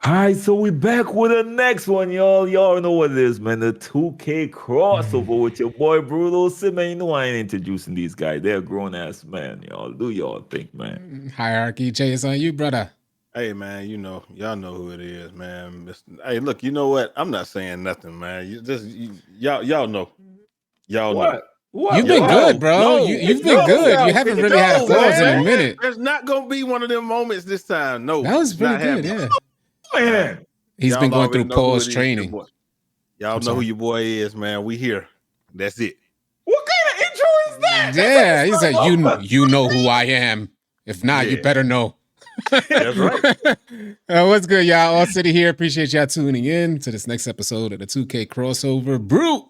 All right, so we back with the next one, y'all. Y'all know what it is, man. The 2K crossover with your boy Brutal. See, man, you know I ain't introducing these guys. They're grown ass men, y'all. Do y'all think, man? Hierarchy, Jay, it's on you, brother. Hey man, y'all know who it is, man. Hey, look, you know what? I'm not saying nothing, man. Y'all know, y'all know. What? What? You've been What? good, bro. You've been Yo, good. You yo, haven't really had a yo, pause in a man. minute. There's not gonna be one of them moments this time. No, That was it's pretty not good, happening. yeah. Man, Man. He's been y'all going already through know who pause it is. Your training. boy. Y'all I'm know who sorry. your boy is, man. We here. That's it. What kind of intro is that? That's like Yeah, he said, you know who I am. If not, you Yeah, better know. that's right. What's good, y'all? AllCity here. Appreciate y'all tuning in to this next episode of the 2K crossover. Brute,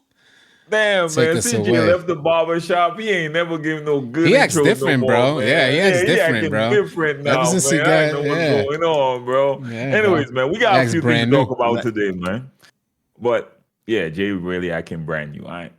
Damn, take man. us CJ away. left the barber shop. He ain't never giving no good He acts intros no different, more, bro. Yeah, man. he acts Yeah, he different, acting bro. different Ever now, since he man. I got, know what's yeah, going on, bro. yeah, bro. Anyways, man, we He got a acts few things to brand talk new. about today, man. But yeah, Jay really acting brand new. I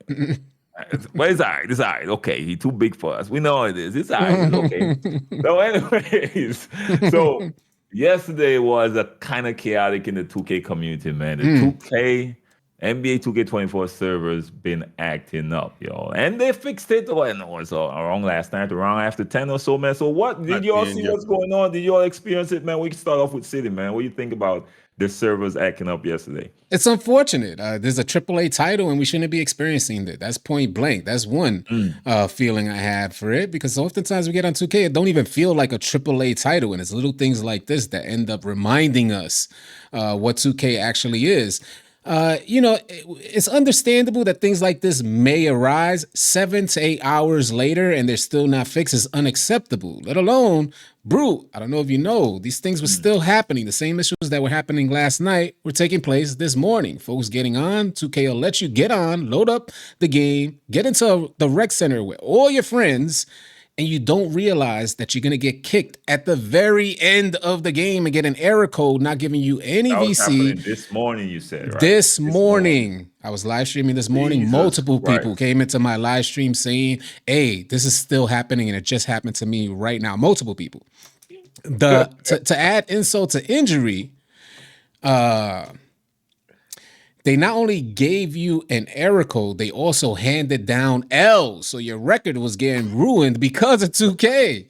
but it's all right. It's all right. Okay, he too big for us. We know it is. It's all right. It's okay. So, anyways, so yesterday was a kind of chaotic in the 2K community, man. The Mm. 2K NBA 2K24 servers been acting up, y'all, and they fixed it. Well, no, it was wrong last night, around after 10 or so, man. So, what did Not y'all 10, see? yeah. What's going on? Did y'all experience it, man? We can start off with City, man. What do you think about the servers acting up yesterday? It's unfortunate. There's a AAA title, and we shouldn't be experiencing that. That's point blank. That's one Mm. feeling I had for it, because oftentimes we get on 2K, it don't even feel like a AAA title, and it's little things like this that end up reminding us what 2K actually is. It's understandable that things like this may arise 7 to 8 hours later and they're still not fixed is unacceptable, let alone, Brute, I don't know if you know, these things were Mm. still happening. The same issues that were happening last night were taking place this morning. Folks getting on, 2K will let you get on, load up the game, get into the rec center with all your friends, and you don't realize that you're going to get kicked at the very end of the game and get an error code not giving you any That was VC. happening this morning, you said, right? This This morning. morning, I was live streaming this morning. Jesus Multiple people Christ. came into my live stream saying, "Hey, this is still happening, and it just happened to me right now." Multiple people. To add insult to injury, they not only gave you an error code, they also handed down L's. So your record was getting ruined because of 2K.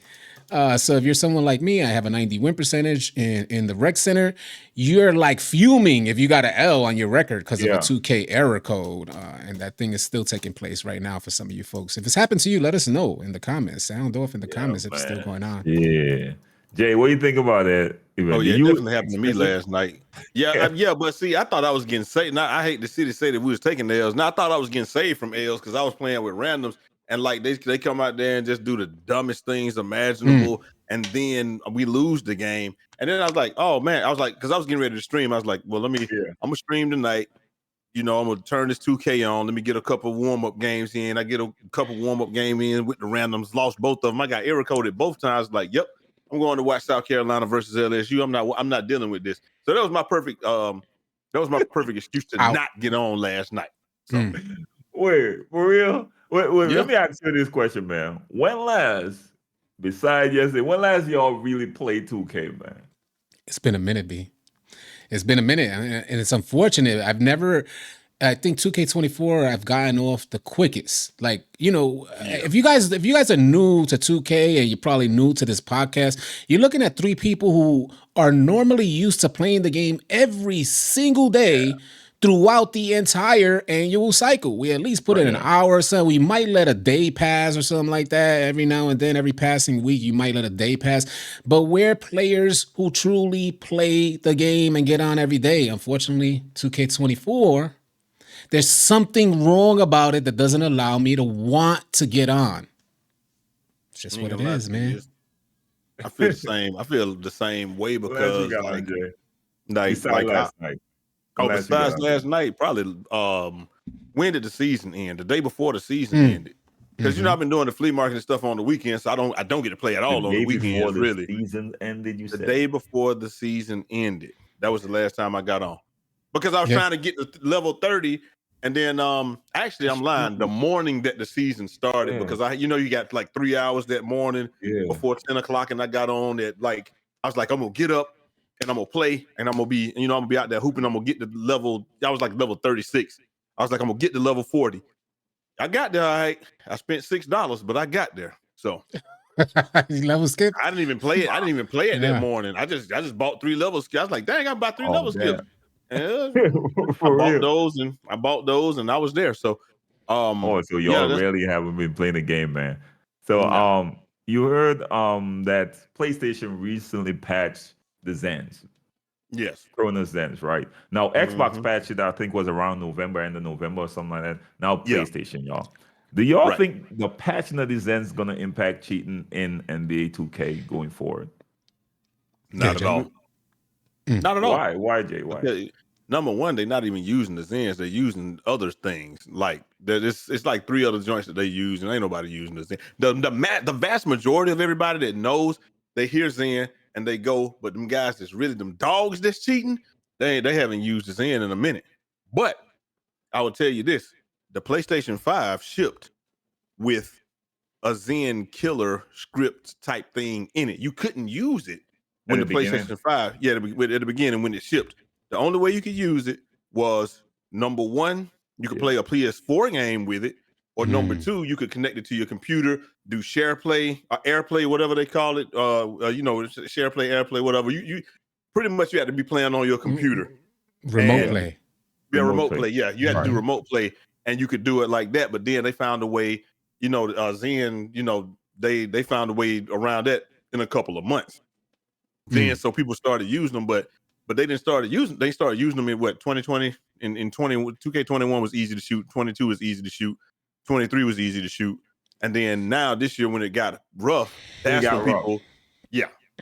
So if you're someone like me, I have a 90 win percentage in the rec center. You're like fuming if you got an L on your record because of a Yeah. 2K error code, and that thing is still taking place right now for some of you folks. If it's happened to you, let us know in the comments. Sound off in the Yeah, comments if it's still man. going on. Yeah. Jay, what do you think about that Oh event? Did yeah, it you definitely happened to me experience it? last night. Yeah, yeah, but see, I thought I was getting saved. Now I hate the city say that we was taking L's. Now I thought I was getting saved from L's because I was playing with randoms and like they come out there and just do the dumbest things Mm. imaginable, and then we lose the game. And then I was like, oh man, I was like, because I was getting ready to stream. I was like, well, Yeah. I'm gonna stream tonight. I'm gonna turn this 2K on. Let me get a couple warm up games in. I get a couple warm up game in with the randoms. Lost both of them. I got error coded both times. Like, yep, I'm going to watch South Carolina versus LSU. I'm not dealing with this. So that was my perfect excuse to Out. not get on last night. So Mm. Wait, for real? Wait, let yeah, me ask you this question, man. Besides yesterday, when last y'all really played 2K, man? It's been a minute, B. It's been a minute, and it's unfortunate. I think 2K24 I've gotten off the quickest. Like, yeah. if you guys are new to 2K and you're probably new to this podcast, you're looking at three people who are normally used to playing the game every single Yeah. day throughout the entire annual cycle. We at least put Right, in an yeah. hour or so. We might let a day pass or something like that. Every now and then, every passing week, you might let a day pass. But we're players who truly play the game and get on every day. Unfortunately, 2K24, there's something wrong about it that doesn't allow me to want to get on. It's I just ain't what it gonna lie is, to you. man. I feel the same. I feel the same way When last you because got on, Jay? like Besides like I last night. When oh last you got besides on, last Jay? night, probably when did the season end? The day before the season Mm, ended. Because hmm I've been doing the flea market and stuff on the weekends, so I don't get to play at The all on the day before weekends, the really. season ended, you The said? day before the season ended. That was the last time I got on. Because I was Yeah. trying to get to level 30. And then actually I'm lying. The morning that the season started, Yeah. because you got like 3 hours that morning Yeah. before 10 o'clock, and I got on at like I was like, I'm gonna get up and I'm gonna play, and I'm gonna be, I'm gonna be out there hooping. I'm gonna get to level. I was like level 36. I was like, I'm gonna get to level 40. I got there. All right. I spent $6, but I got there. So level skip. I didn't even play it. I didn't even play it that morning. I just bought 3 level skips. I was like, dang, I bought 3 level skips. And I bought those, and I was there. So, so y'all really haven't been playing the game, man. So, you heard that PlayStation recently patched the Zens. Yes. Corona Zens, right? Now, Xbox patched it, I think, was around November, end of November or something like that. Now, PlayStation, y'all. Do y'all think the patching of the Zens is going to impact cheating in NBA 2K going forward? Not at all. Not at all. Why, Jay? Why? Okay. Number one, they're not even using the Zens. They're using other things. Like it's like 3 other joints that they use, and ain't nobody using the Zen. The vast majority of everybody that knows, they hear Zen and they go, but them guys that's really them dogs that's cheating, they haven't used the Zen in a minute. But I will tell you this: the PlayStation 5 shipped with a Zen killer script type thing in it. You couldn't use it when the PlayStation 5, at the beginning when it shipped. The only way you could use it was, number one, you could play a PS4 game with it, or number two, you could connect it to your computer, do share play, AirPlay, whatever they call it, share play, AirPlay, whatever. You pretty much you had to be playing on your computer. Remote play. Yeah, remote play. Yeah, you had to do remote play, and you could do it like that. But then they found a way, Zen, they found a way around that in a couple of months. Then so people started using them, but they started using them in 2020 in 2K21 was easy to shoot, 22 was easy to shoot, 23 was easy to shoot, and then now this year when it got rough, that's when people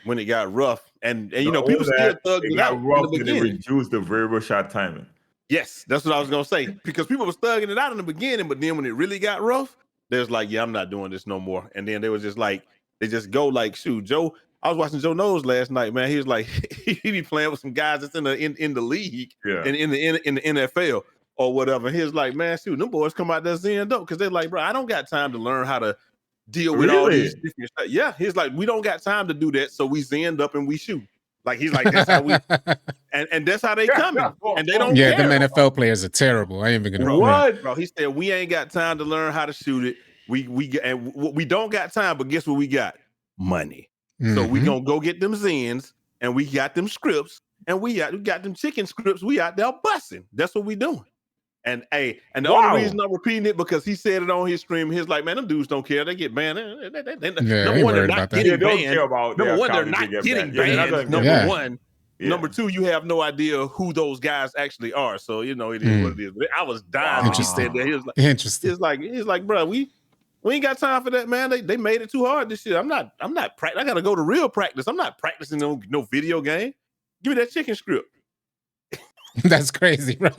when it got rough and people still thugged it out rough in the beginning. It reduced the variable shot timing. Yes, that's what I was gonna say, because people was thugging it out in the beginning, but then when it really got rough, there's like, I'm not doing this no more. And then they was just like, they just go like, shoot, Joe. I was watching Joe Knows last night, man. He was like, he be playing with some guys that's in the league and in the NFL or whatever. He was like, man, shoot, them boys come out there Zen dope, because they're like, bro, I don't got time to learn how to deal with all these different stuff. Yeah, he's like, we don't got time to do that, so we Zen up and we shoot. Like he's like, that's how we and that's how they come in. And they don't care. Them NFL players are terrible. I ain't even gonna bro. He said, we ain't got time to learn how to shoot it. We don't got time, but guess what we got? Money. So we gonna go get them Zens, and we got them scripts, and we got them chicken scripts. We out there busting. That's what we doing. And the only reason I'm repeating it, because he said it on his stream. He's like, man, them dudes don't care. They get banned. Number one, they're not getting banned. Number one, they're not getting banned. Number one. Number two, you have no idea who those guys actually are. So it is what it is. But I was dying when he said that. He was like, interesting. He's like, bro, we ain't got time for that, man. They made it too hard this year. I'm not I gotta go to real practice. I'm not practicing no video game. Give me that chicken script. That's crazy, bro.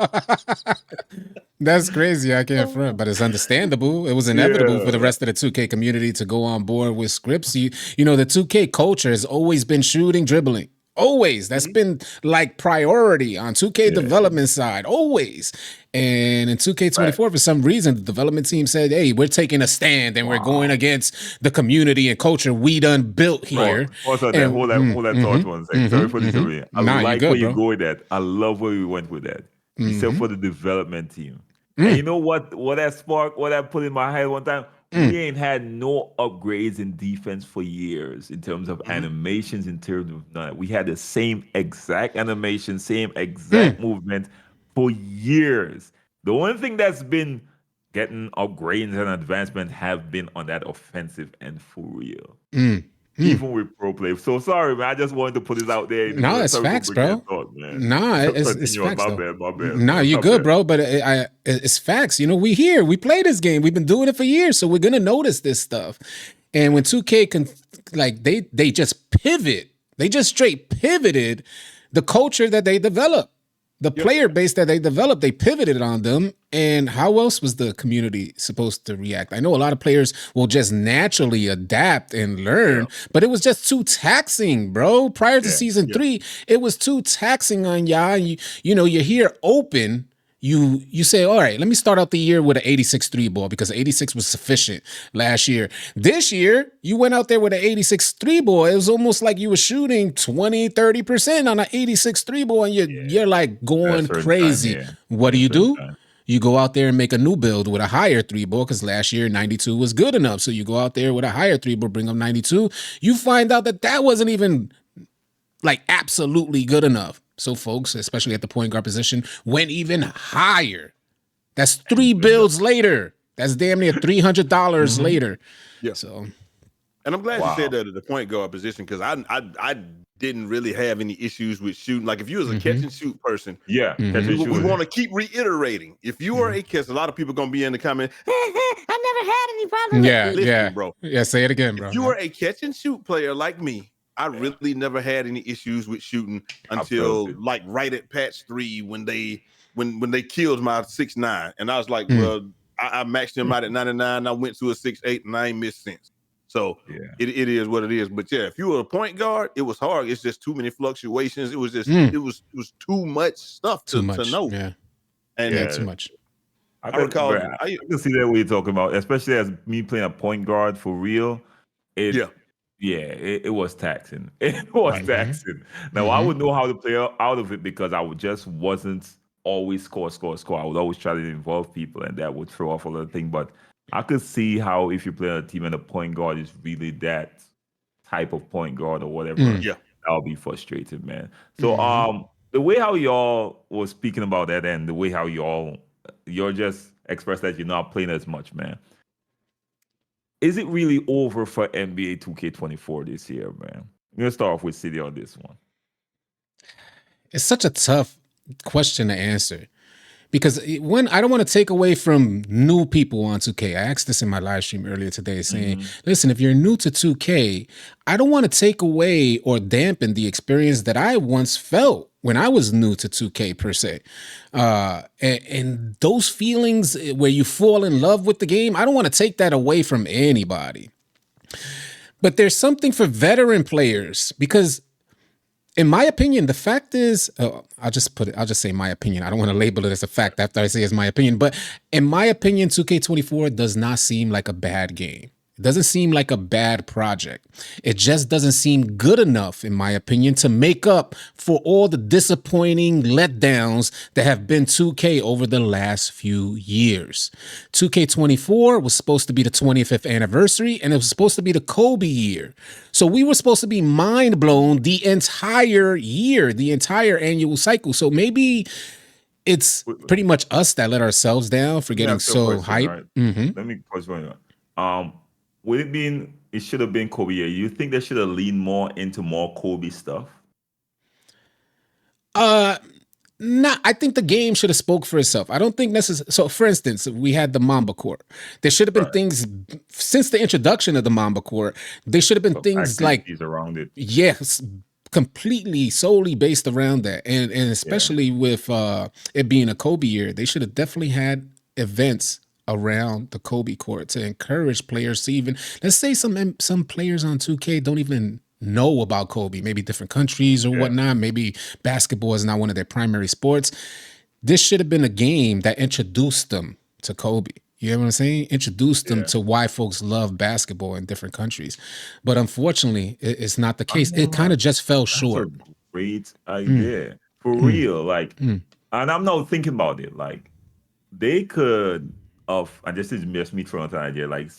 That's crazy. I can't front, but it's understandable. It was inevitable for the rest of the 2K community to go on board with scripts. The 2K culture has always been shooting, dribbling. Always. That's been like priority on 2K development side. Always. And in 2K24, for some reason, the development team said, hey, we're taking a stand and we're going against the community and culture we done built here. Hold that thought one second. Sorry for this. I like where you go with that. I love where we went with that. You said for the development team. And you know what that sparked, what that put in my head one time? We ain't had no upgrades in defense for years in terms of animations, in terms of none. We had the same exact animation, same exact movement for years. The only thing that's been getting upgrades and advancement have been on that offensive end for real. Even with pro play. So sorry, man. I just wanted to put this out there. No, it's facts, bro. It's facts. My bad. No, you're good, bro. But it's facts. We we play this game. We've been doing it for years, so we're gonna notice this stuff. And when 2K they just pivot, they just straight pivoted the culture that they developed. The player base that they developed, they pivoted on them. And how else was the community supposed to react? I know a lot of players will just naturally adapt and learn, but it was just too taxing, bro. Prior to season 3, it was too taxing on y'all. And you're here open you say, all right, let me start out the year with an 86 3 ball because 86 was sufficient last year. This year, you went out there with an 86 3 ball. It was almost like you were shooting 20-30% on an 86 3 ball, and you're like At a going certain time, crazy. yeah. What At a certain do? time. You go out there and make a new build with a higher 3 ball because last year 92 was good enough. So you go out there with a higher 3 ball, bring up 92. You find out that wasn't even like absolutely good enough. So folks, especially at the point guard position, went even higher. That's 3 builds later. That's damn near $300 later. Yeah. So, And I'm glad Wow. you said that at the point guard position because I didn't really have any issues with shooting. Like if you was a catch and shoot person, Yeah, Mhm. catch and we shoot. want to keep reiterating. If you are a catch, a lot of people gonna be in the comment. I never had any problems. yeah, Listen, yeah, bro. yeah. Say it again, bro. If you are a catch and shoot player like me, I really never had any issues with shooting until Absolutely. like right at patch 3 when they killed my 6'9", and I was like, Mm. well, I maxed him out at 99. I went to a 6'8", and I ain't missed since. So Yeah. it is what it is. But yeah, if you were a point guard, it was hard. It's just too many fluctuations. It was just Mm. it was too much stuff Too to much. know. Yeah, And yeah, Yeah. too much. I recall- bro, I can see that what you're talking about, especially as me playing a point guard for real. It was taxing. It was Right. taxing. Now I would know how to play out of it because I would just wasn't always score. I would always try to involve people, and that would throw off a little thing. But I could see how if you play on a team and the point guard is really that type of point guard or whatever, Yeah. that'll be frustrating, man. So Mhm. the way how y'all was speaking about that and the way how you're just expressed that you're not playing as much, man. Is it really over for NBA 2K24 this year, man? I'm gonna start off with City on this one. It's such a tough question to answer because one, I don't want to take away from new people on 2K. I asked this in my live stream earlier today saying, listen, if you're new to 2K, I don't want to take away or dampen the experience that I once felt when I was new to 2K per se. And those feelings where you fall in love with the game, I don't want to take that away from anybody. But there's something for veteran players because in my opinion, the fact is, I'll just say my opinion. I don't want to label it as a fact after I say it's my opinion. But in my opinion, 2K24 does not seem like a bad game. It doesn't seem like a bad project. It just doesn't seem good enough, in my opinion, to make up for all the disappointing letdowns that have been 2K over the last few years. 2K24 was supposed to be the 25th anniversary, and it was supposed to be the Kobe year. So we were supposed to be mind blown the entire year, the entire annual cycle. So maybe it's pretty much us that let ourselves down for getting so hyped. Right? Let me pause for you. Would it should have been Kobe year? You think they should have leaned more into more Kobe stuff? I think the game should have spoke for itself. I don't think necessarily. So, for instance, we had the Mamba Court. There should have been things since the introduction of the Mamba Court. There should have been things like around it. Yes, completely solely based around that, and especially with it being a Kobe year, they should have definitely had events around the Kobe Court to encourage players to even, let's say some players on 2K don't even know about Kobe, maybe different countries or whatnot. Maybe basketball is not one of their primary sports. This should have been a game that introduced them to Kobe. You know what I'm saying? Introduced them to why folks love basketball in different countries. But unfortunately, it's not the case. It kind of just fell short. That's a great idea. For real. Like, and I'm not thinking about it. Like, they could and this is just me throwing an idea, like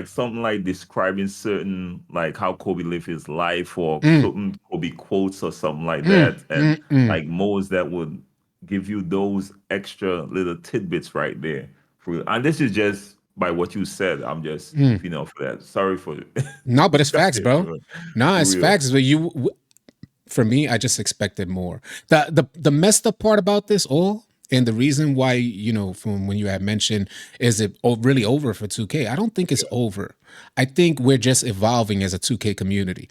something like describing certain, like how Kobe lived his life or certain Kobe quotes or something like that. And like modes that would give you those extra little tidbits right there. And this is just by what you said. I'm just, for that. Sorry for it. No, but it's facts, bro. No, it's real. facts. But for me, I just expected more. The messed up part about this all, and the reason why, from when you had mentioned, is it really over for 2K? I don't think it's over. I think we're just evolving as a 2K community.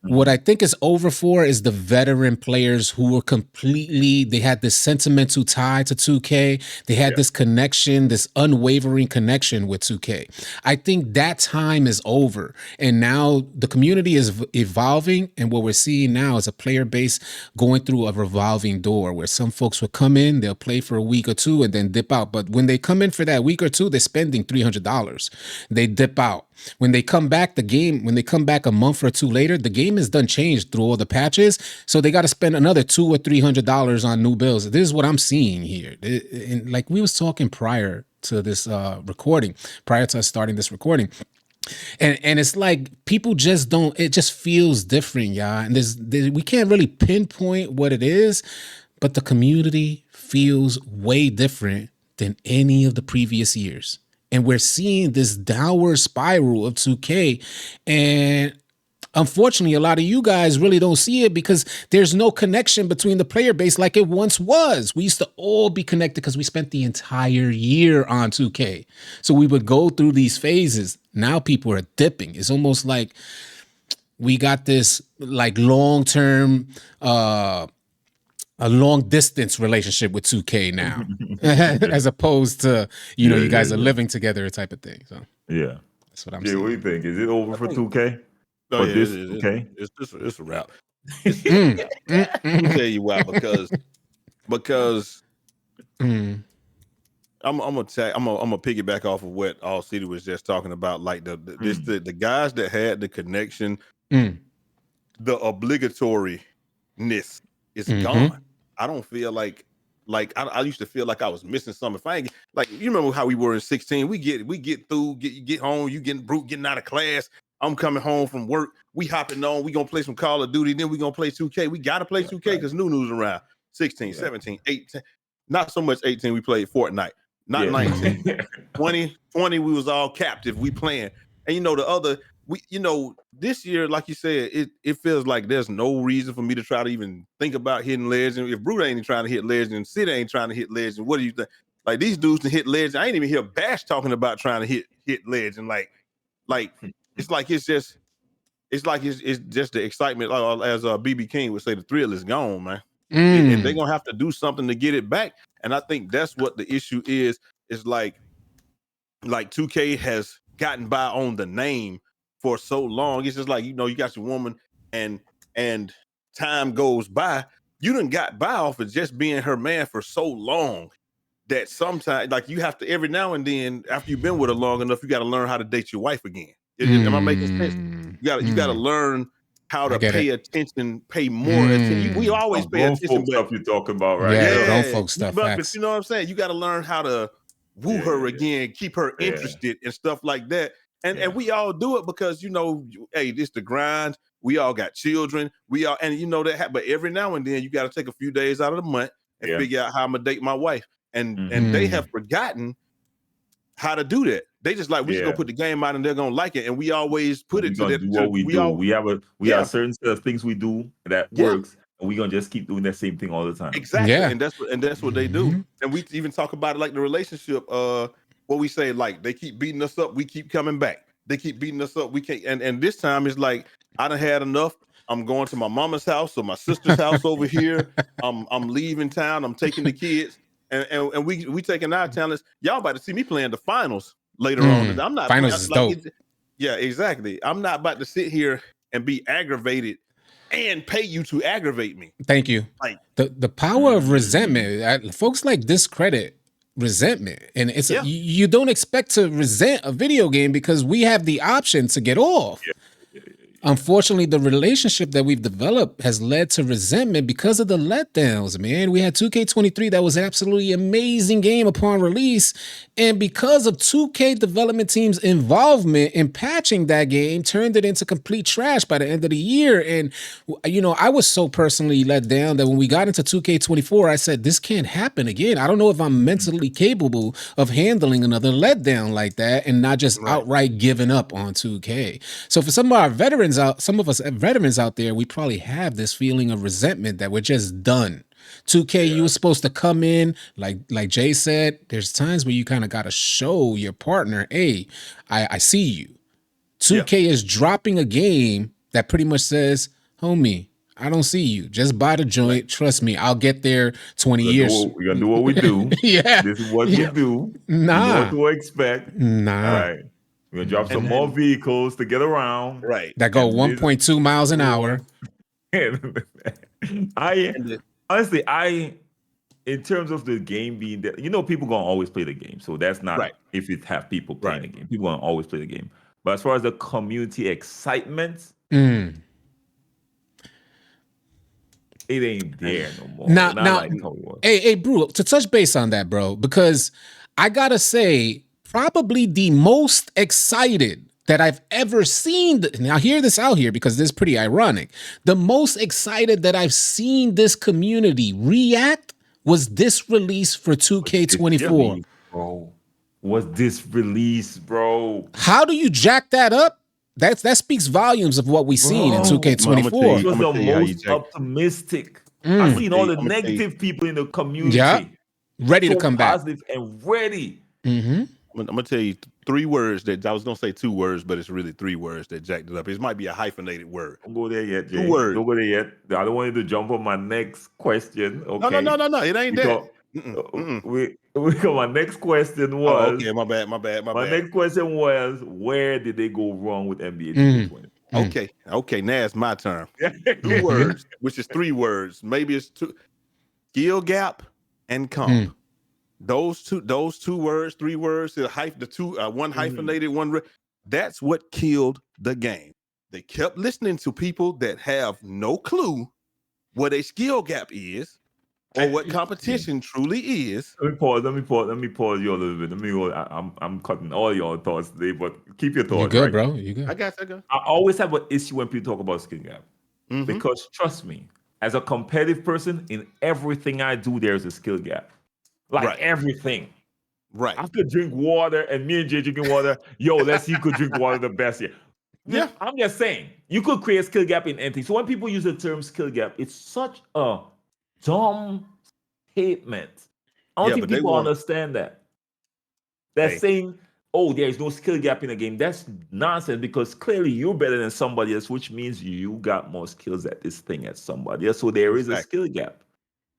What I think is over for is the veteran players who were completely, they had this sentimental tie to 2K. They had this connection, this unwavering connection with 2K. I think that time is over. And now the community is evolving. And what we're seeing now is a player base going through a revolving door where some folks will come in, they'll play for a week or two and then dip out. But when they come in for that week or two, they're spending $300. They dip out. When they come back, when they come back a month or two later, the game is done changed through all the patches. So they got to spend another $200 or $300 on new builds. This is what I'm seeing here. And like we was talking prior to this recording, prior to us starting this recording. And it's like people just don't, it just feels different, y'all. And we can't really pinpoint what it is, but the community feels way different than any of the previous years. And we're seeing this downward spiral of 2K. And unfortunately, a lot of you guys really don't see it because there's no connection between the player base like it once was. We used to all be connected because we spent the entire year on 2K. So we would go through these phases. Now people are dipping. It's almost like we got this like long-term a long distance relationship with 2K now, as opposed to, you guys are living together type of thing. So yeah, that's what I'm saying. What do you think? Is it over for 2K? No, yeah, okay, it's a wrap. I'll tell you why, because I'm gonna piggyback off of what AllCity was just talking about, like the guys that had the connection, the obligatoriness is gone. I don't feel like I used to feel like I was missing something. If I ain't, like, you remember how we were in 16? We get through, get home, you getting out of class. I'm coming home from work. We hopping on. We gonna play some Call of Duty. Then we gonna play 2K. We gotta play 2K because Nunu's around. 16, 17, 18. Not so much 18. We played Fortnite. Not 19. 20. We was all captive. We playing. And the other. This year, like you said, it feels like there's no reason for me to try to even think about hitting Legend. If Brute ain't trying to hit Legend, Sid ain't trying to hit Legend, what do you think? Like, these dudes to hit Legend. I ain't even hear Bash talking about trying to hit Legend. Like it's just the excitement. As BB King would say, the thrill is gone, man. And they're gonna have to do something to get it back. And I think that's what the issue is. It's like 2K has gotten by on the name for so long. It's just like, you got your woman and time goes by. You done got by off of just being her man for so long that sometimes, like, you have to, every now and then, after you've been with her long enough, you got to learn how to date your wife again. Am I making sense? You got to learn how to pay attention, pay more attention. We always pay attention. Stuff you're talking about, right? Yeah, grown folk stuff. But you know what I'm saying? You got to learn how to woo her again, keep her interested and stuff like that. And we all do it because, hey, this the grind. We all got children. That. But every now and then, you got to take a few days out of the month and figure out how I'm gonna date my wife. And they have forgotten how to do that. They just like, we just gonna put the game out and they're gonna like it. And we always put it to that. What we do. We have a certain set of things we do that works. And we're gonna just keep doing that same thing all the time. Exactly. Yeah. And that's what they do. And we even talk about it like the relationship. What we say, like, they keep beating us up, we keep coming back. They keep beating us up, we can't. And this time it's like, I done had enough. I'm going to my mama's house or my sister's house over here. I'm leaving town. I'm taking the kids, and we taking our talents. Y'all about to see me playing the finals later on. I'm not. Finals is dope. Yeah, exactly. I'm not about to sit here and be aggravated and pay you to aggravate me. Thank you. Like the power of resentment. Folks like discredit resentment, and it's you don't expect to resent a video game because we have the option to get off. Unfortunately, the relationship that we've developed has led to resentment because of the letdowns, man. We had 2K23 that was an absolutely amazing game upon release. And because of 2K development team's involvement in patching that game, turned it into complete trash by the end of the year. And, I was so personally let down that when we got into 2K24, I said, this can't happen again. I don't know if I'm mentally capable of handling another letdown like that and not just outright giving up on 2K. So for some of our veterans, some of us veterans out there, we probably have this feeling of resentment that we're just done. 2K, you were supposed to come in, like Jay said, there's times where you kind of got to show your partner, hey, I see you. 2K is dropping a game that pretty much says, homie, I don't see you. Just buy the joint. Trust me, I'll get there 20 years. We're gonna do what we do. Yeah. This is what we Yeah. do. You know what Nah. to expect. All Nah. right. We're gonna drop some And more vehicles to get around. right. That go And 1.2 miles an hour. Honestly, in terms of the game being that, people gonna always play the game. So that's not Right. if it have people playing Right. the game. People gonna always play the game. But as far as the community excitement, Mm. it ain't there no more. Now, Not now, like how it was. hey, bro, to touch base on that, bro, because I gotta say, probably the most excited that I've ever seen. Now, hear this out here because this is pretty ironic. The most excited that I've seen this community react was this release for 2K24. Bro, was this release, bro? How do you jack that up? That speaks volumes of what we've seen in Bro, 2K24. It was I'ma the tell you how you most jack- optimistic. I've seen all the I'ma tell you- negative people in the community. Yeah. Ready to so come back. positive and ready. Mm-hmm. I'm gonna tell you 3 words that I was gonna say 2 words, but it's really 3 words that jacked it up. It might be a hyphenated word. Don't go there yet, Jay. 2 words. Don't go there yet. I don't want you to jump on my next question. Okay. No. It ain't that. My next question was. Oh, okay, my bad. My next question was, where did they go wrong with NBA 2K20? Okay. Now it's my turn. 2 words, which is 3 words. Maybe it's 2. Skill gap and comp. Those two words, 3 words, one hyphenated, one. That's what killed the game. They kept listening to people that have no clue what a skill gap is or what competition truly is. Let me pause you a little bit. I'm cutting all your thoughts today, but keep your thoughts. You good, right? bro? You good? I got you. I always have an issue when people talk about skill gap. Because trust me, as a competitive person, in everything I do, there's a skill gap. Like everything. Right. I could drink water, and me and Jay drinking water. Yo, let's see who could drink water the best here. Yeah. I'm just saying, you could create a skill gap in anything. So when people use the term skill gap, it's such a dumb statement. I don't think people understand that. They're saying, oh, there's no skill gap in the game. That's nonsense because clearly you're better than somebody else, which means you got more skills at this thing as somebody else. So there is a skill gap.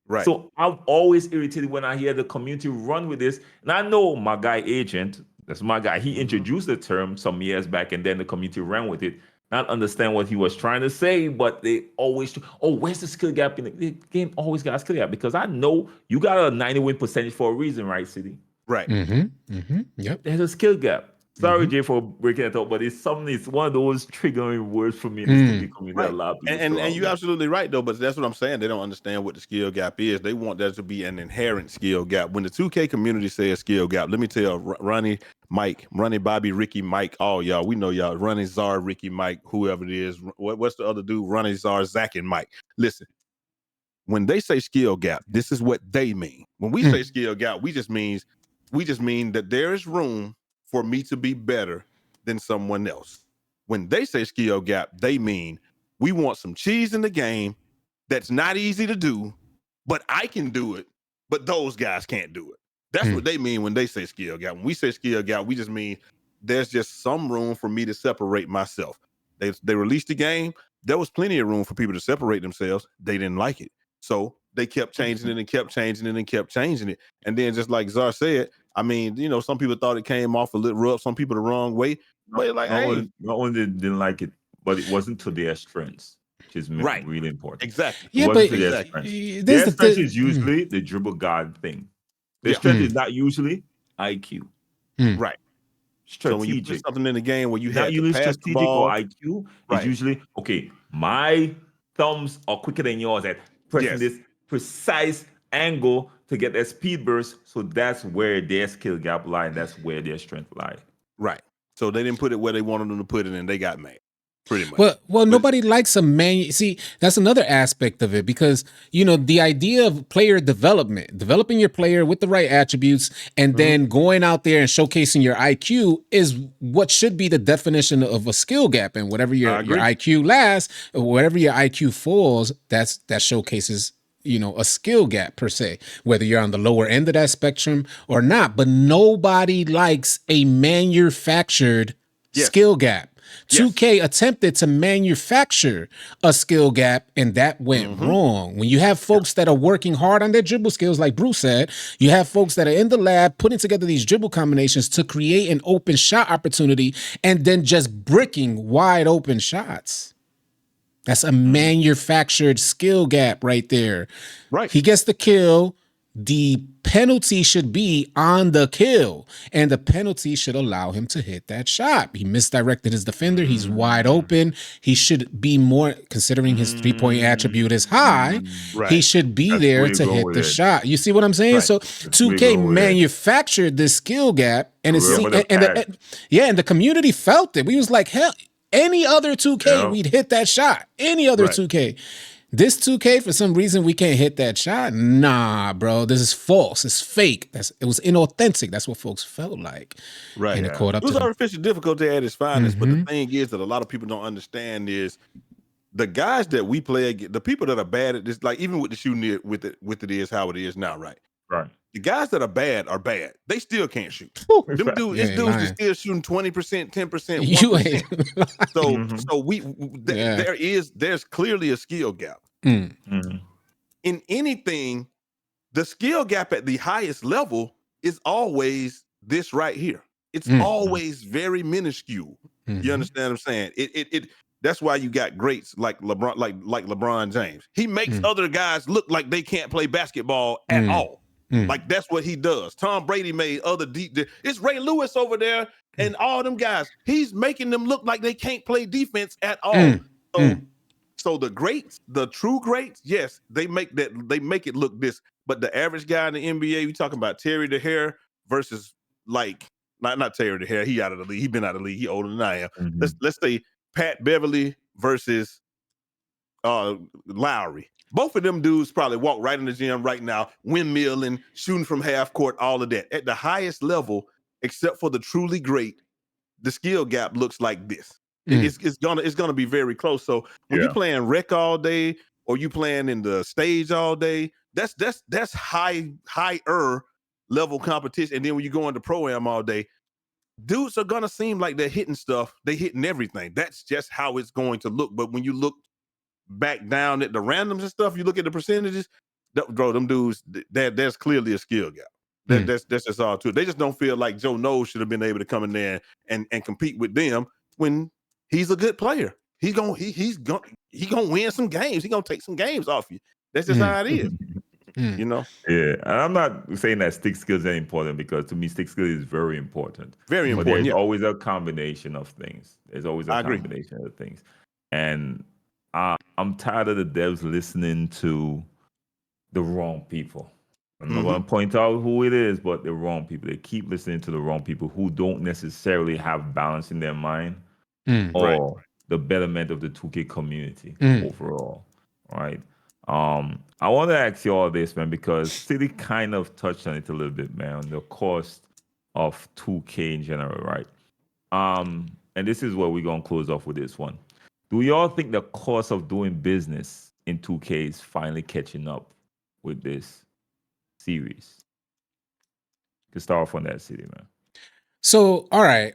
Right. So I'm always irritated when I hear the community run with this. And I know my guy Agent, that's my guy. He introduced the term some years back, and then the community ran with it. Not understand what he was trying to say, but they always, where's the skill gap in the game? Always got a skill gap because I know you got a 90-win percentage for a reason, right, City? Right. Yep. There's a skill gap. Sorry, Jay, for breaking it up, but it's one of those triggering words for me. Right. A lot of people And you're absolutely right though, but that's what I'm saying. They don't understand what the skill gap is. They want there to be an inherent skill gap. When the 2K community says skill gap, let me tell Ronnie, Mike, Ronnie, Bobby, Ricky, Mike, all y'all. We know y'all. Ronnie, Czar, Ricky, Mike, whoever it is. What's the other dude? Ronnie, Czar, Zach, and Mike. Listen, when they say skill gap, this is what they mean. When we say skill gap, we just mean that there is room for me to be better than someone else. When they say skill gap, they mean we want some cheese in the game that's not easy to do, but I can do it, but those guys can't do it. That's what they mean when they say skill gap. When we say skill gap, we just mean there's just some room for me to separate myself. They released the game. There was plenty of room for people to separate themselves. They didn't like it. So they kept changing it and kept changing it and kept changing it. And then just like Czar said, I mean, some people thought it came off a little rough, some people the wrong way. But like, not only didn't like it, but it wasn't to their strengths, which is really important. Exactly. Yeah, but their strength is usually the dribble guard thing. Their strength is not usually IQ. Right. Strategic. So when you put something in the game where you not have usually to pass strategic the ball, or IQ, it's usually my thumbs are quicker than yours at pressing this precise angle to get that speed burst. So that's where their skill gap lie, and that's where their strength lie. Right. So they didn't put it where they wanted them to put it, and they got mad. Pretty much. Well, nobody likes a man. See, that's another aspect of it because, the idea of player developing your player with the right attributes and then going out there and showcasing your IQ is what should be the definition of a skill gap. And whatever your IQ lasts, or whatever your IQ falls, that showcases, a skill gap per se, whether you're on the lower end of that spectrum or not. But nobody likes a manufactured skill gap. Yes. 2K attempted to manufacture a skill gap, and that went wrong. When you have folks that are working hard on their dribble skills, like Bruce said, you have folks that are in the lab putting together these dribble combinations to create an open shot opportunity and then just bricking wide open shots. That's a manufactured skill gap right there. Right. He gets the kill. The penalty should be on the kill, and the penalty should allow him to hit that shot. He misdirected his defender. He's wide open. He should be more, considering his 3-point attribute is high, Right. he should be That's there where you to go hit with the it. shot. You see what I'm saying? Right. So where you 2K go with it. manufactured this skill gap, and it's Remember the pass. and the community felt it. We was like, hell, any other 2K, Yeah. we'd hit that shot. Any other Right. 2K. This 2K, for some reason, we can't hit that shot. Nah, bro, this is false. It's fake. It was inauthentic. That's what folks felt like. Right. And it caught up It was to them. artificial difficulty at its finest, but the thing is that a lot of people don't understand is the guys that we play against, the people that are bad at this, like even with the shooting with it is how it is now, right? Right. The guys that are bad. They still can't shoot. Whew. Them dudes, You it's ain't dudes lying. that still shooting 20%, 10%, You 1%. ain't. So Yeah. there's clearly a skill gap. Mm. Mhm. In anything, the skill gap at the highest level is always this right here. It's always very minuscule. Mhm. You understand what I'm saying? It that's why you got greats like LeBron, like LeBron James. He makes other guys look like they can't play basketball at all. Like that's what he does. Tom Brady made other it's Ray Lewis over there and all them guys. He's making them look like they can't play defense at all. So the greats, the true greats, yes, they make it look this. But the average guy in the NBA, we talking about Terry DeHare versus like not Terry DeHare. He out of the league. He been out of the league. He older than I am. Let's say Pat Beverly versus Lowry. Both of them dudes probably walk right in the gym right now, windmilling, shooting from half court, all of that. At the highest level, except for the truly great, the skill gap looks like this. It's gonna be very close. So when you're playing rec all day or you playing in the stage all day, that's higher level competition. And then when you go into pro-am all day, dudes are gonna seem like they're hitting stuff. They hitting everything. That's just how it's going to look. But when you look back down at the randoms and stuff, you look at the percentages, bro, them dudes, there's clearly a skill gap. That's just all to it. They just don't feel like Joe Knowles should have been able to come in there and compete with them when he's a good player. He's gonna win some games. He's gonna take some games off you. That's just how it is. You know? Yeah. And I'm not saying that stick skills are important, because to me, stick skills is very important. Very But important. there's always a combination of things. There's always a I agree. combination of things. And I'm tired of the devs listening to the wrong people. I'm not going to point out who it is, but the wrong people. They keep listening to the wrong people who don't necessarily have balance in their mind or the betterment of the 2K community overall. Right. I want to ask you all this, man, because City kind of touched on it a little bit, man, on the cost of 2K in general, right? And this is where we're going to close off with this one. Do y'all think the cost of doing business in 2K is finally catching up with this series? You can start off on that, City, man. So, all right.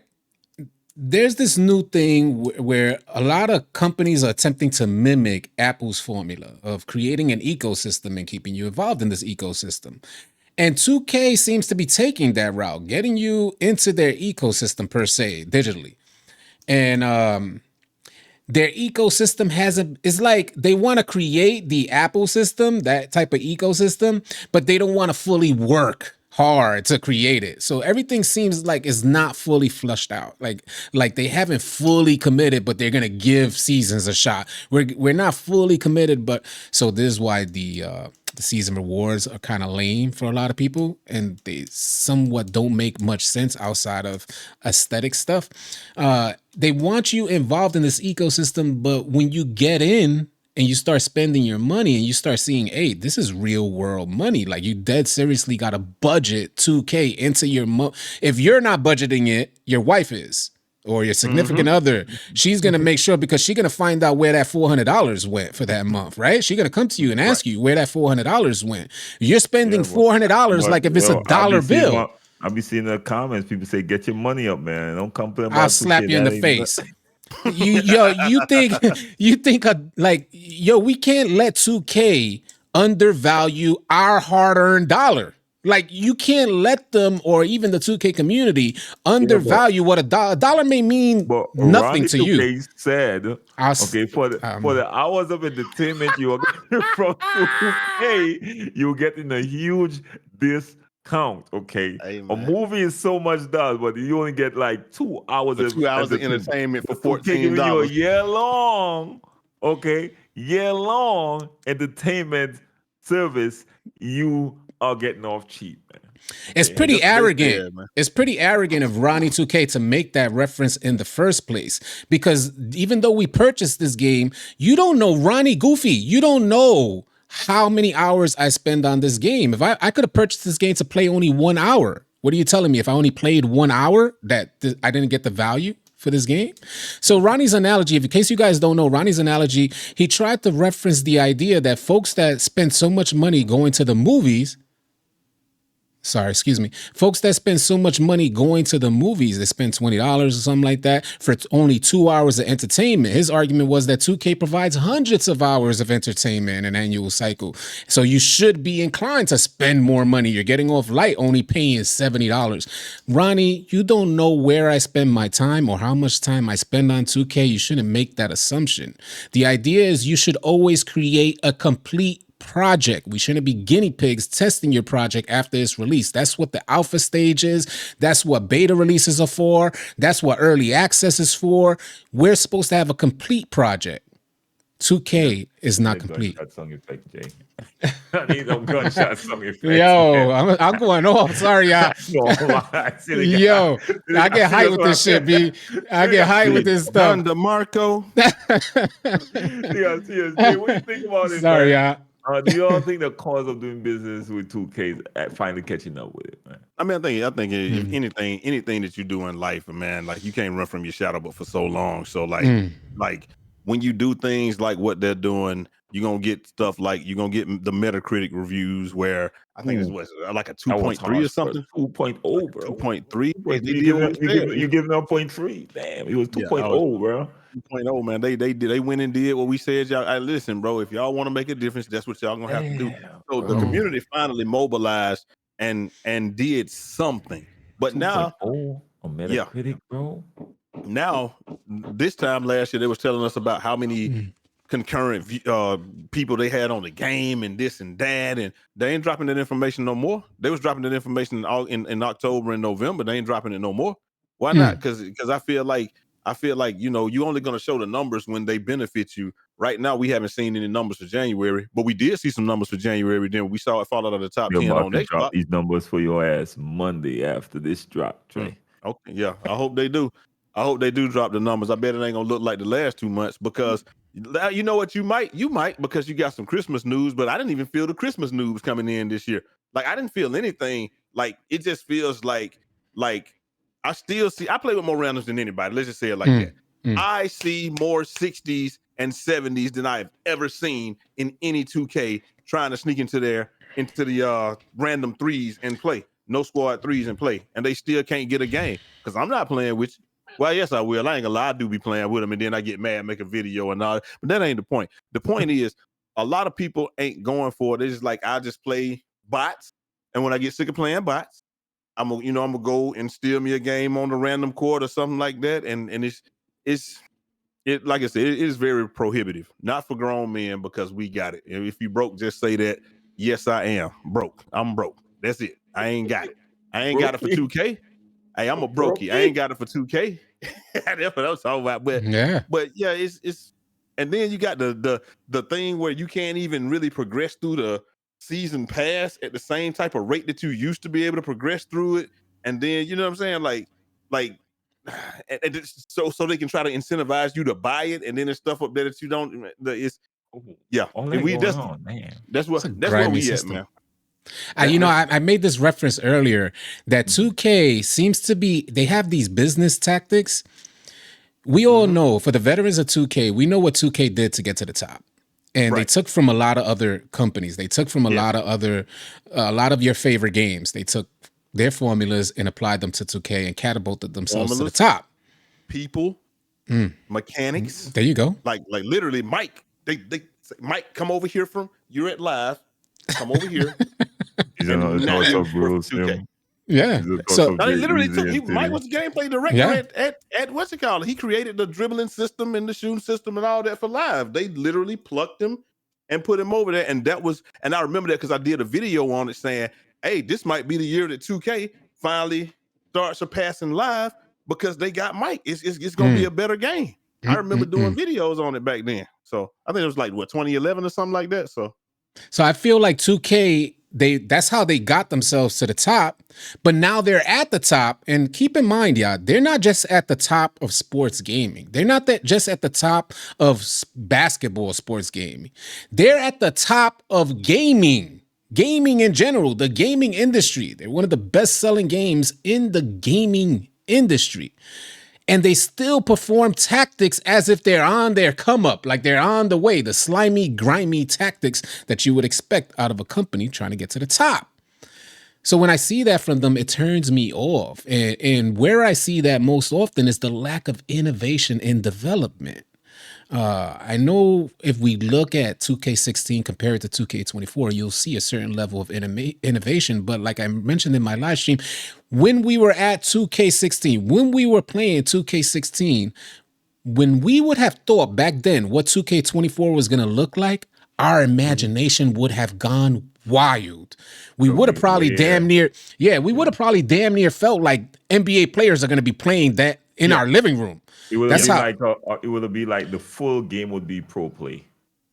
There's this new thing where a lot of companies are attempting to mimic Apple's formula of creating an ecosystem and keeping you involved in this ecosystem. And 2K seems to be taking that route, getting you into their ecosystem per se, digitally. And their ecosystem it's like they want to create the Apple system, that type of ecosystem, but they don't want to fully work hard to create it. So everything seems like it's not fully flushed out. Like they haven't fully committed, but they're gonna give seasons a shot. We're not fully committed, but so this is why the season rewards are kind of lame for a lot of people, and they somewhat don't make much sense outside of aesthetic stuff. They want you involved in this ecosystem, but when you get in and you start spending your money and you start seeing, hey, this is real world money. Like you dead seriously got to budget 2K into your if you're not budgeting it, your wife is, or your significant other. She's going to make sure, because she's going to find out where that $400 went for that month, right? She's going to come to you and ask you where that $400 went. You're spending $400 like if it's a dollar bill. I'll be seeing the comments. People say, get your money up, man. Don't complain about I'll slap you in the face. You think we can't let 2K undervalue our hard-earned dollar. Like, you can't let them, or even the 2K community, undervalue what a dollar may mean But nothing Ronnie to you. 2K said, okay, for the hours of entertainment you are getting from 2K, you're getting a huge discount. Okay, Hey, a man. movie is so much dollars, but you only get like 2 hours For of 2 hours of entertainment for 2K giving you a $14. year long, year long entertainment service. You are getting off cheap, man. It's Okay? pretty That's what they arrogant. said, man. It's pretty arrogant of Ronnie 2K to make that reference in the first place. Because even though we purchased this game, you don't know Ronnie Goofy. You don't know how many hours I spend on this game. If I could have purchased this game to play only 1 hour. What are you telling me? If I only played 1 hour, that I didn't get the value for this game? So Ronnie's analogy, in case you guys don't know, Ronnie's analogy, he tried to reference the idea that folks that spend so much money going to the movies, folks that spend so much money going to the movies, they spend $20 or something like that for only 2 hours of entertainment. His argument was that 2K provides hundreds of hours of entertainment in an annual cycle. So you should be inclined to spend more money. You're getting off light only paying $70. Ronnie, you don't know where I spend my time or how much time I spend on 2K. You shouldn't make that assumption. The idea is you should always create a complete project. We shouldn't be guinea pigs testing your project after it's released. That's what the alpha stage is. That's what beta releases are for. That's what early access is for. We're supposed to have a complete project. 2K is not complete. Gunshot song effect, Jay. I need some gunshot song effect. Yo, I'm going off. Sorry, y'all. Yo, I get hyped with this shit, B. I get hyped with this stuff. Don DeMarco. Jay, what do you think about it? Sorry, y'all. Do you all think the cause of doing business with 2K is finally catching up with it, man? I mean, I think if anything that you do in life, man, like, you can't run from your shadow but for so long. So like when you do things like what they're doing, you're gonna get stuff like you're gonna get the Metacritic reviews where I think it's like a 2.3 or something. 2.0, bro. 2.3. You giving up 0.3. Damn, it was 2.0, bro. 2.0, man. They went and did what we said. Y'all, listen, bro. If y'all want to make a difference, that's what y'all gonna have to do. So the community finally mobilized and did something. But now, on Metacritic, bro. Now, this time last year, they was telling us about how many concurrent people they had on the game and this and that, and they ain't dropping that information no more. They was dropping that information all in October and November. They ain't dropping it no more. Why not? Because I feel like you only gonna show the numbers when they benefit you. Right now, we haven't seen any numbers for January, but we did see some numbers for January. Then we saw it fall out of the top 10 on Xbox. Drop these numbers for your ass Monday after this drop, Trey. Okay, yeah, I hope they do. I hope they do drop the numbers. I bet it ain't gonna look like the last 2 months because you know what, you might because you got some Christmas news, but I didn't even feel the Christmas news coming in this year. Like, I didn't feel anything. Like, it just feels like I still see. I play with more randoms than anybody. Let's just say it like that. I see more 60s and 70s than I've ever seen in any 2K trying to sneak into the random threes and play. No squad threes and play, and they still can't get a game because I'm not playing with you. Well, yes, I will. I ain't gonna lie. I do be playing with them, and then I get mad, make a video and all. But that ain't the point. The point is, a lot of people ain't going for it. They're just like, I just play bots, and when I get sick of playing bots, I'm gonna go and steal me a game on the random court or something like that. And it's like I said, it is very prohibitive. Not for grown men because we got it. And if you broke, just say that. Yes, I am broke. I'm broke. That's it. I ain't got it. I ain't got it for 2K. Hey, I'm a brokey. I ain't got it for 2K. That's what I'm talking about. But yeah, it's and then you got the thing where you can't even really progress through the season pass at the same type of rate that you used to be able to progress through it. And then, you know what I'm saying? Like and so they can try to incentivize you to buy it, and then there's stuff up there that you don't. It's that's where we at, man. I made this reference earlier that 2K seems to be, they have these business tactics. We all know, for the veterans of 2K, we know what 2K did to get to the top. And they took from a lot of other companies. They took from a lot of your favorite games. They took their formulas and applied them to 2K and catapulted themselves to the top. People. mechanics. There you go. Like literally, Mike. They say, Mike, come over here you're at live. Come over here. He's And a now thoughts you're of for rules. 2K. Yeah. He's a thoughts So of Now, they literally Weezy and Mike Titty. was the gameplay director at what's it called? He created the dribbling system and the shooting system and all that for live. They literally plucked him and put him over there. And I remember that because I did a video on it saying, hey, this might be the year that 2K finally starts surpassing live because they got Mike. It's gonna be a better game. I remember doing videos on it back then. So I think it was like 2011 or something like that. So I feel like 2K, that's how they got themselves to the top, but now they're at the top. And keep in mind, y'all, they're not just at the top of sports gaming. They're not just at the top of basketball sports gaming. They're at the top of gaming in general, the gaming industry. They're one of the best-selling games in the gaming industry. And they still perform tactics as if they're on their come up, like they're on the way, the slimy, grimy tactics that you would expect out of a company trying to get to the top. So when I see that from them, it turns me off. And where I see that most often is the lack of innovation in development. I know if we look at 2K16 compared to 2K24, you'll see a certain level of innovation. But like I mentioned in my live stream, when we were at 2K16, when we were playing 2K16, when we would have thought back then what 2K24 was going to look like, our imagination would have gone wild. We would have probably damn near felt like NBA players are going to be playing that in our living room. It would be like the full game would be pro play.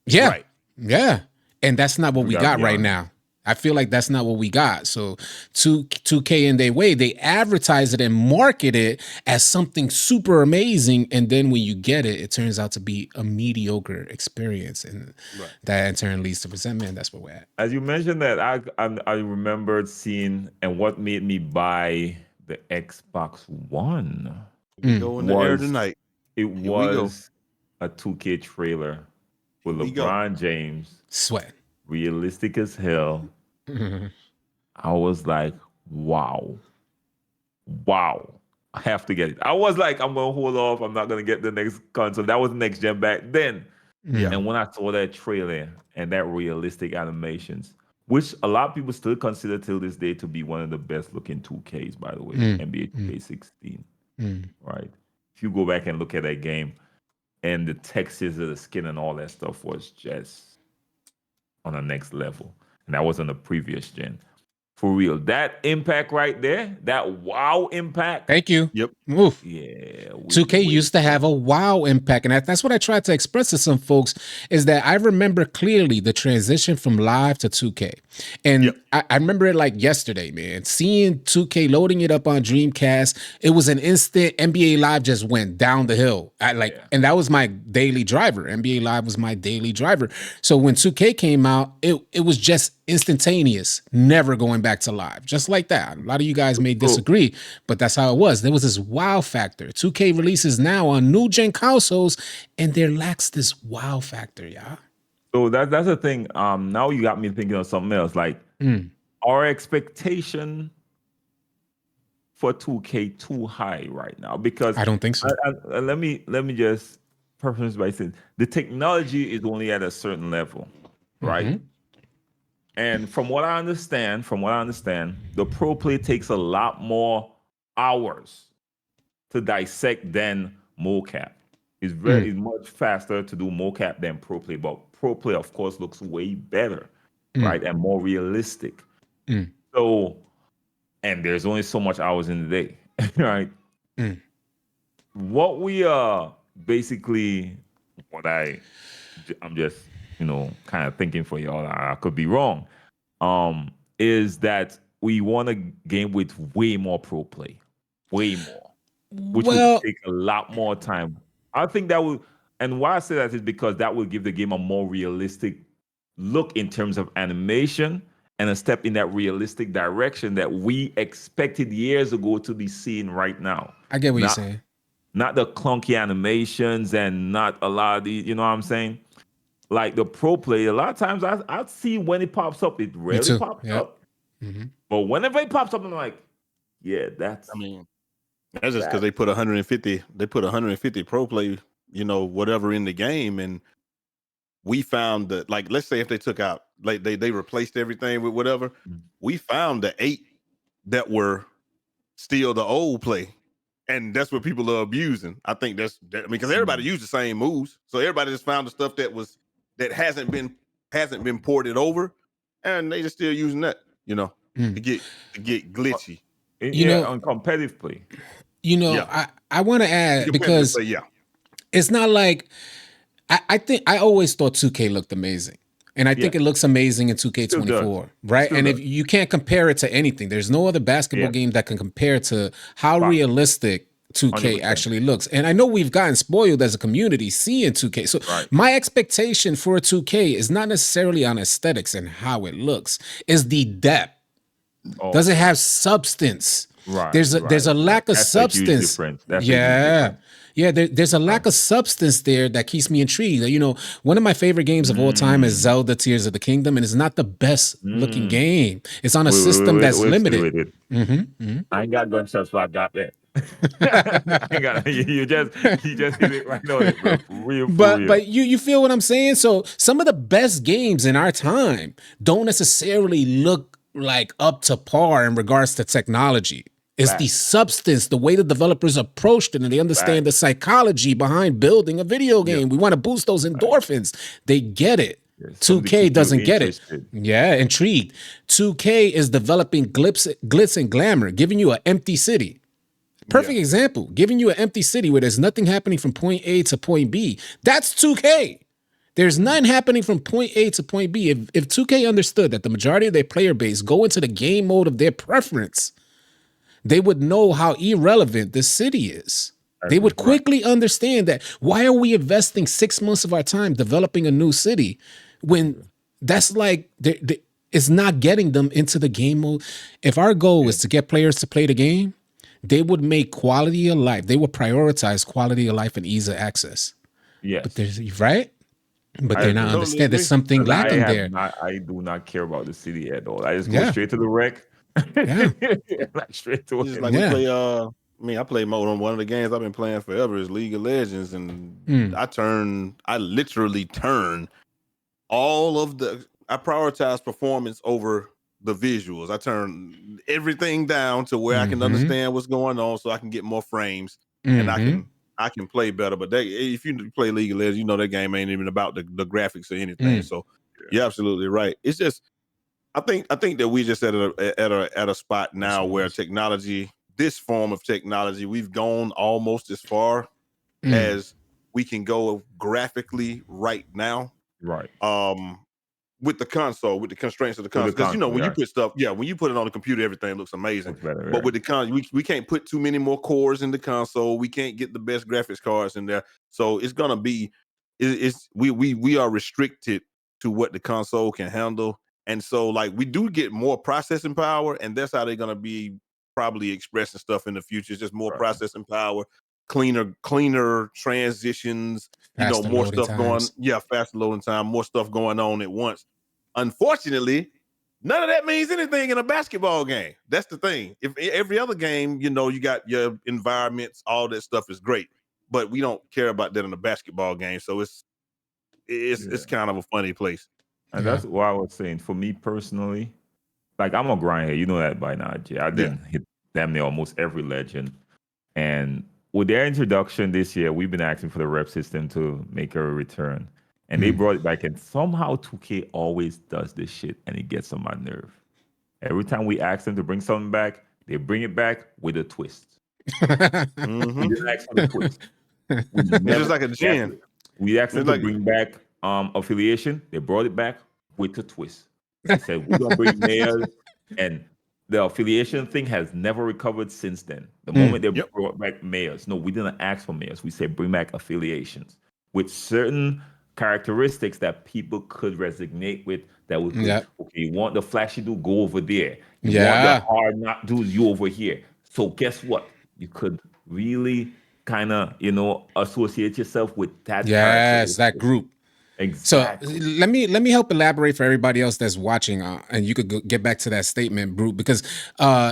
Yeah. Right. Yeah. And that's not what we got right now. I feel like that's not what we got. So 2K in their way, they advertise it and market it as something super amazing. And then when you get it, it turns out to be a mediocre experience. And that in turn leads to resentment. That's where we're at. As you mentioned that, I remembered seeing, and what made me buy the Xbox One. We go in the air tonight. It was a 2K trailer with LeBron James. Sweat. Realistic as hell. I was like, wow. I have to get it. I was like, I'm going to hold off. I'm not going to get the next console. That was next gen back then. Yeah. And when I saw that trailer and that realistic animations, which a lot of people still consider till this day to be one of the best looking 2Ks, by the way, NBA 2K16. Right? If you go back and look at that game, and the textures of the skin and all that stuff was just on the next level. And that was on the previous gen. For real. That impact right there, that wow impact. Thank you. Yep. Oof. Yeah. 2K used to have a wow impact. And that's what I tried to express to some folks, is that I remember clearly the transition from live to 2K. And I remember it like yesterday, man. Seeing 2K loading it up on Dreamcast, it was an instant. NBA Live just went down the hill. And that was my daily driver. NBA Live was my daily driver. So when 2K came out, it was just instantaneous, never going back to live, just like that. A lot of you guys may disagree, but that's how it was. There was this wow factor. 2K releases now on new gen consoles, and there lacks this wow factor, y'all. So that's the thing. Now you got me thinking of something else. Like our expectation for 2K too high right now, because I don't think so. Let me just preface by saying the technology is only at a certain level, right? And from what I understand, the pro play takes a lot more hours to dissect than mocap. It's much faster to do mocap than pro play, but pro play, of course, looks way better, right, and more realistic. So, and there's only so much hours in the day, right? What we are basically, I'm just kind of thinking for y'all, I could be wrong, is that we want a game with way more pro play, way more, which would take a lot more time. I think that would, and why I say that is because that will give the game a more realistic look in terms of animation and a step in that realistic direction that we expected years ago to be seen right now. I get what you're saying. Not the clunky animations and not a lot of the, you know what I'm saying? Like the pro play, a lot of times I see when it pops up, it rarely pops up. But whenever it pops up, I'm like, yeah, that's. That's just because That they put 150. They put 150 pro play, whatever in the game, and we found that, like, let's say if they took out, like, they replaced everything with whatever, we found the 8 that were still the old play, and that's what people are abusing. I think I mean, because everybody used the same moves, so everybody just found the stuff that hasn't been ported over, and they just still using that, to get glitchy. on competitive play. Yeah, I want to add, because play, yeah. it's not like I think I always thought 2K looked amazing. And I think it looks amazing in 2K24, right? And if you can't compare it to anything, there's no other basketball game that can compare to how realistic 2K 100%. actually looks. And I know we've gotten spoiled as a community seeing 2K. So my expectation for 2K is not necessarily on aesthetics and how it looks, is the depth. Does it have substance? Right. There's a lack of substance. There's a lack of substance there that keeps me intrigued. One of my favorite games of all time is Zelda Tears of the Kingdom, and it's not the best looking game. It's on a system that's limited. I ain't got gunshots, so I got that. you just hit it right on it, bro. Real. But you feel what I'm saying? So some of the best games in our time don't necessarily look like up to par in regards to technology. It's the substance, the way the developers approached it, and they understand the psychology behind building a video game. We want to boost those endorphins. They get it. 2K doesn't get it. Intrigued. 2K is developing glitz and glamour, giving you an empty city. Perfect example. Giving you an empty city where there's nothing happening from point A to point B. That's 2K. There's nothing happening from point A to point B. If 2K understood that the majority of their player base go into the game mode of their preference, they would know how irrelevant this city is. They would quickly understand that. Why are we investing 6 months of our time developing a new city when that's like it's not getting them into the game mode? If our goal is to get players to play the game, they would make quality of life. They would prioritize quality of life and ease of access. Yes. But they're not understand there's something lacking there. I do not care about the city at all. I just go straight to the wreck. Like straight to it. Like we play. I play mode on one of the games I've been playing forever is League of Legends, and I literally turn all of I prioritize performance over the visuals. I turn everything down to where I can understand what's going on, so I can get more frames and I can play better. But if you play League of Legends, that game ain't even about the graphics or anything. So you're absolutely right. It's just I think that we just at a spot now where technology, this form of technology, we've gone almost as far as we can go graphically right now. Right. With the console, with the constraints of the console, because when you put stuff, when you put it on the computer, everything looks amazing. Better, but with the console, we can't put too many more cores in the console. We can't get the best graphics cards in there, so it's gonna be, we are restricted to what the console can handle, and so like we do get more processing power, and that's how they're gonna be probably expressing stuff in the future. It's just more processing power, cleaner transitions, faster more stuff times. faster loading time, more stuff going on at once. Unfortunately, none of that means anything in a basketball game. That's the thing. If every other game, you got your environments, all that stuff is great, but we don't care about that in a basketball game. So it's kind of a funny place. And that's what I was saying. For me personally, like I'm a grindhead. You know that by now, Jay. I didn't hit damn near almost every legend. And with their introduction this year, we've been asking for the rep system to make a return. And they brought it back, and somehow 2K always does this shit, and it gets on my nerve. Every time we ask them to bring something back, they bring it back with a twist. We didn't ask for the twist. It's just like a gin. We asked them to bring back affiliation. They brought it back with a twist. They said, we're going to bring mayors, and the affiliation thing has never recovered since then. The moment they brought back mayors. No, we didn't ask for mayors. We said bring back affiliations with certain characteristics that people could resonate with. That would okay, you want the flashy dude, go over there. You want the hard knock dude, you over here. So guess what? You could really kind of, associate yourself with that. Yes, that group. So Exactly. let me help elaborate for everybody else that's watching, and you could get back to that statement, Brute, because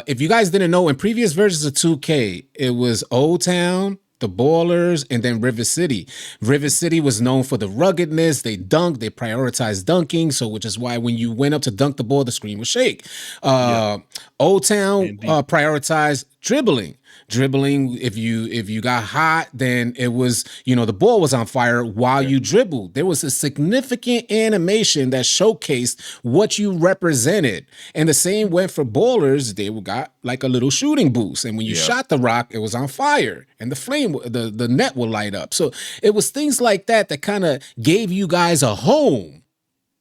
if you guys didn't know, in previous versions of 2K, it was Old Town, the Ballers, and then River City. River City was known for the ruggedness. They dunked, they prioritized dunking, so which is why when you went up to dunk the ball, the screen would shake. Yeah. Old Town Indeed. prioritized dribbling. If you got hot, then it was, the ball was on fire while you dribbled. There was a significant animation that showcased what you represented, and the same went for Ballers. They got like a little shooting boost, and when you Yeah. shot the rock, it was on fire and the net will light up. So it was things like that that kind of gave you guys a home.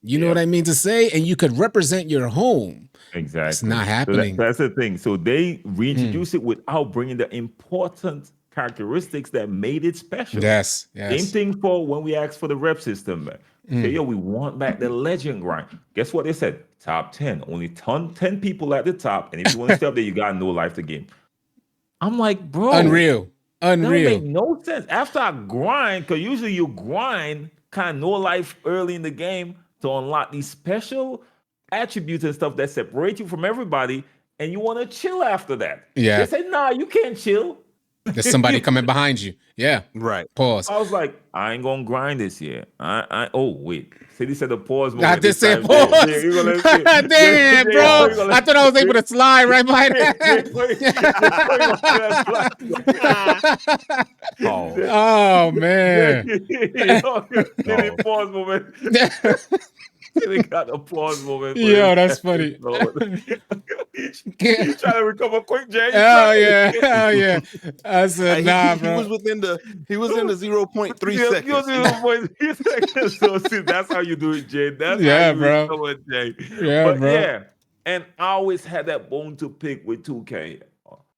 You know Yeah. what I mean to say? And you could represent your home. Exactly. It's not So happening. that's the thing. So they reintroduce it without bringing the important characteristics that made it special. Yes, Same yes. thing for when we asked for the rep system back. Say, yo, we want back the legend grind. Guess what they said? Top 10. Only 10 people at the top. And if you want to stay up there, you got no life to game. I'm like, bro. Unreal. That don't make Unreal. no sense. After I grind, because usually you grind kind of no life early in the game to unlock these special attributes and stuff that separate you from everybody, and you want to chill after that. Yeah. They say, nah, you can't chill. There's somebody coming behind you. Yeah. Right. Pause. I was like, I ain't gonna grind this year. Oh wait. City said the pause I moment. did this say time. pause. Yeah, you gonna let me- Damn, Yeah, bro. I thought I was able to slide right by that. Pause. Oh, man. City pause moment. They got the pause moment. for Yo, this that's funny. episode. You trying to recover quick, Jay? Oh, yeah. Oh, yeah. I said, Hey, nah, he bro. was within the 0.3 Yeah, seconds. so see, that's how you do it, Jay. That's Yeah, how you bro. recover, Jay. Yeah, But bro. yeah, and I always had that bone to pick with 2K.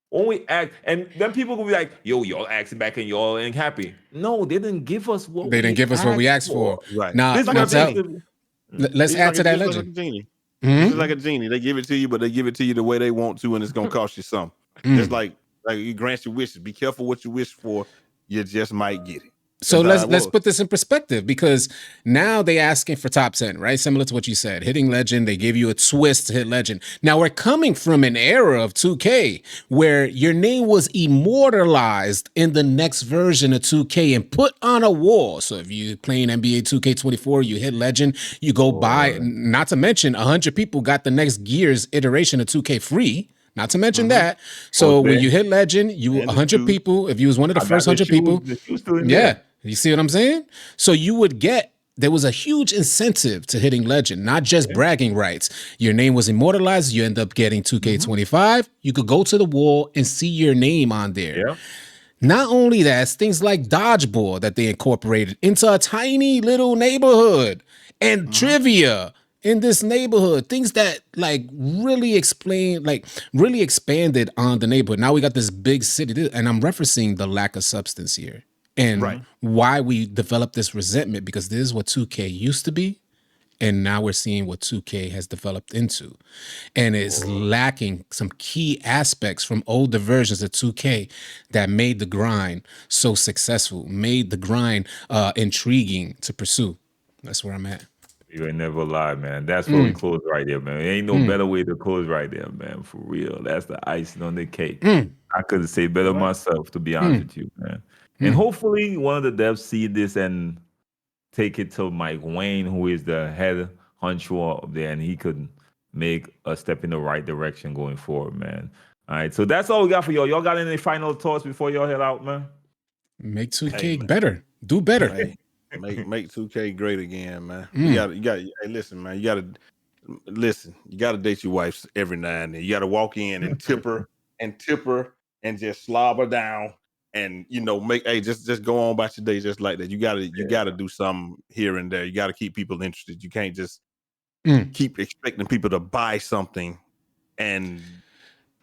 When we act, and then people will be like, "Yo, y'all acting back and y'all ain't happy." No, they didn't give us what They didn't give us what we asked for. Right. Now, This Like now a tell, genie. let's It's add like to a- that it's like legend. a genie. Mhm. It's like a genie. They give it to you, but they give it to you the way they want to, and it's gonna cost you something. It's like you grant your wishes. Be careful what you wish for. You just might get it. So That's how let's it was. put this in perspective, because now they asking for top 10, right? Similar to what you said, hitting legend. They give you a twist to hit legend. Now we're coming from an era of 2K where your name was immortalized in the next version of 2K and put on a wall. So if you playing NBA 2K24, you hit legend, you go buy. Not to mention 100 people got the next Gears iteration of 2K free. Not to mention that. So when Okay. you hit legend, you And the 100 shoes. people. If you was one of the I got first the 100 people, shoes. The shoes still in yeah. there. You see what I'm saying? So you would get, there was a huge incentive to hitting legend, not just bragging rights. Your name was immortalized. You end up getting 2K25. You could go to the wall and see your name on there. Yeah. Not only that, it's things like dodgeball that they incorporated into a tiny little neighborhood and trivia in this neighborhood. Things that like really expanded on the neighborhood. Now we got this big city, and I'm referencing the lack of substance here and why we developed this resentment, because this is what 2K used to be. And now we're seeing what 2K has developed into. And it's lacking some key aspects from older versions of 2K that made the grind so successful, made the grind intriguing to pursue. That's where I'm at. You ain't never lie, man. That's where we close right there, man. Ain't no better way to close right there, man. For real. That's the icing on the cake. I couldn't say better myself, to be honest with you, man. And hopefully one of the devs see this and take it to Mike Wayne, who is the head honcho up there, and he could make a step in the right direction going forward, man. All right, so that's all we got for y'all. Y'all got any final thoughts before y'all head out, man? Make 2K Hey, man. better. Do better. Hey, make 2K great again, man. You got. Hey, listen, man. You got to listen. You got to date your wife every now and then. You got to walk in and tip her and just slob her down. And just go on about your day just like that. You gotta do something here and there. You gotta keep people interested. You can't just keep expecting people to buy something and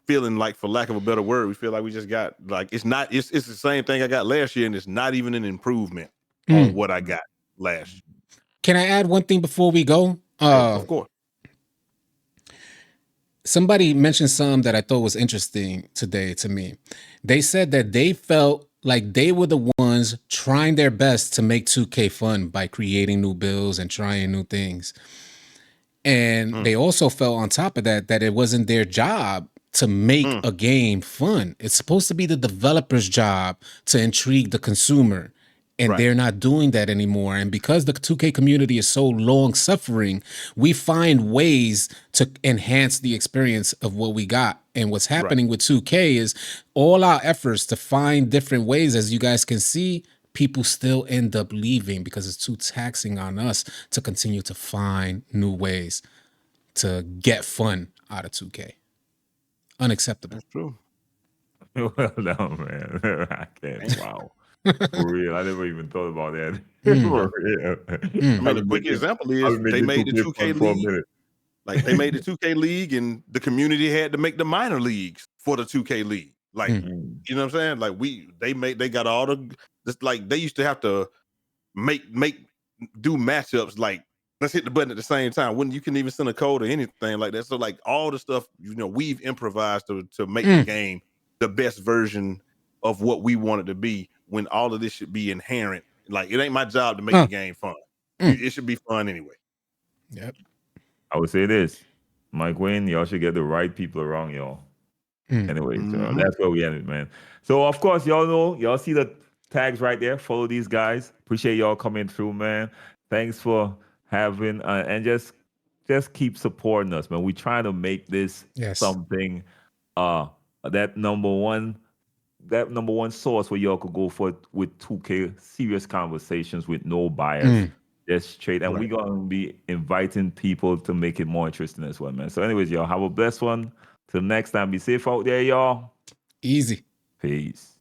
feeling like, for lack of a better word, we feel like we just got like it's the same thing I got last year, and it's not even an improvement on what I got last year. Can I add one thing before we go? Of course. Somebody mentioned something that I thought was interesting today to me. They said that they felt like they were the ones ones trying their best to make 2K fun by creating new builds and trying new things. And they also felt on top of that it wasn't their job to make a game fun. It's supposed to be the developer's job to intrigue the consumer. And they're not doing that anymore. And because the 2K community is so long suffering, we find ways to enhance the experience of what we got. And what's happening with 2K is all our efforts to find different ways, as you guys can see, people still end up leaving because it's too taxing on us to continue to find new ways to get fun out of 2K. Unacceptable. That's true. Well, no, man. I can't. Wow. For real. I never even thought about that. For real. I mean, the quick example is they made the 2K league. Like they made the 2K league, and the community had to make the minor leagues for the 2K league. Like, you know what I'm saying? Like they got all the, just like they used to have to do matchups. Like, let's hit the button at the same time. When you can even send a code or anything like that. So like all the stuff, we've improvised to make the game the best version of what we want it to be, when all of this should be inherent. Like, it ain't my job to make the game fun. It should be fun anyway. Yep. I would say this, Mike Wayne, y'all should get the right people around y'all. Anyway, so that's where we ended, man. So of course, y'all see the tags right there. Follow these guys. Appreciate y'all coming through, man. Thanks for having and just keep supporting us, man. We try to make this something that number one source where y'all could go for with 2K serious conversations with no bias. Just straight. And we're gonna be inviting people to make it more interesting as well, man. So anyways, y'all have a blessed one. Till next time, be safe out there, y'all. Easy. Peace.